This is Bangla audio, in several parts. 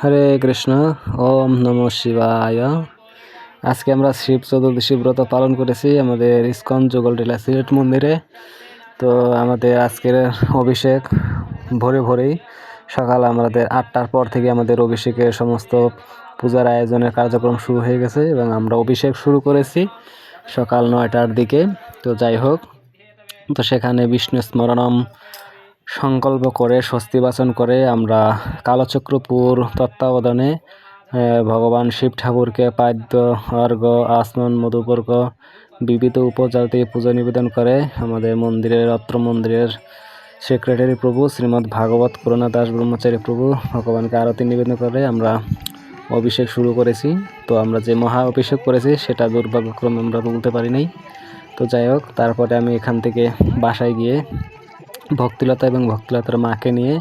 হরে কৃষ্ণ। ওম নমঃ শিবায়। আজকে আমরা শিব চতুর্দশী ব্রত পালন করেছি আমাদের ইস্কন যুগলটিলা সিলেট মন্দিরে। তো আমাদের আজকের অভিষেক ভোরেই সকাল আমাদের 8টার পর থেকে আমাদের অভিষেকের সমস্ত পূজার আয়োজনের কার্যক্রম শুরু হয়ে গেছে এবং আমরা অভিষেক শুরু করেছি সকাল 9টার দিকে। তো যাই হোক, তো সেখানে বিষ্ণু স্মরণম সংকল্প করে স্বস্তি বাচন করে আমরা কালচক্রপুর তত্ত্বাবধানে ভগবান শিব ঠাকুরকে পাদ্য অর্ঘ্য আসমন মধুপর্ক বিবিধ উপজাতি পূজা নিবেদন করে আমাদের মন্দিরের অত্র মন্দিরের সেক্রেটারি প্রভু শ্রীমদ্ ভাগবত করুণা দাস ব্রহ্মচারী প্রভু ভগবানকে আরতি নিবেদন করে আমরা অভিষেক শুরু করেছি। তো আমরা যে মহা অভিষেক করেছি সেটা দুর্ভাগ্যক্রমে আমরা বলতে পারি নাই। তো যাই হোক, তারপরে আমি এখান থেকে বাসায় গিয়ে ভক্তিলতা এবং ভক্তিলতার মাকে নিয়ে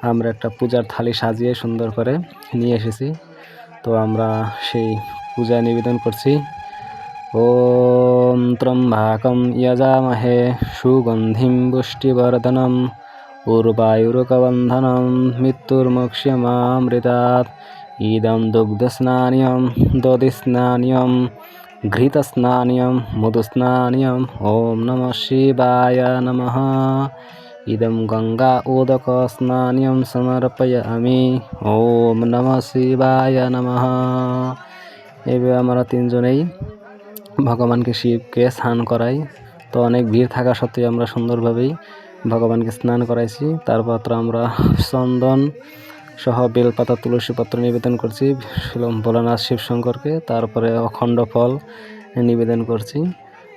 আমরা একটা পূজার থালি সাজিয়ে সুন্দর করে নিয়ে এসেছি। তো আমরা সেই পূজা নিবেদন করছি। ওম ত্রম্বাকম যজামহে সুগন্ধিম পুষ্টিবর্ধনম উর্বায়ুরকবন্ধনম মৃত্যুর্মোক্ষ্যমামৃতাৎ ইদম দুগ্ধস্নানিয়ম দধিস্নানিয়ম ঘৃতস্নানিয়ম মধুস্নানিয়ম। ওম নমঃ শিবায় নমঃ। ইদম গঙ্গা উদক স্নানিয়ম সমর্পয়ামি। ওম নমঃ শিবায় নমঃ। এইভাবে আমরা তিনজনেই ভগবানকে শিবকে স্নান করাই। তো অনেক ভিড় থাকা সত্ত্বেও আমরা সুন্দরভাবেই ভগবানকে স্নান করাইছি। তারপর আমরা চন্দন সহ বেলপাতা তুলসী পত্র নিবেদন করছি ভোলানাথ শিবশঙ্করকে। তারপরে অখণ্ড ফল নিবেদন করছি।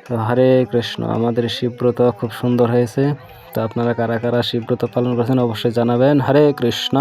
তো হরে কৃষ্ণ। আমাদের শিবব্রত খুব সুন্দর হয়েছে। তো আপনারা কারা কারা শিবব্রত পালন করেছেন অবশ্যই জানাবেন। হরে কৃষ্ণ।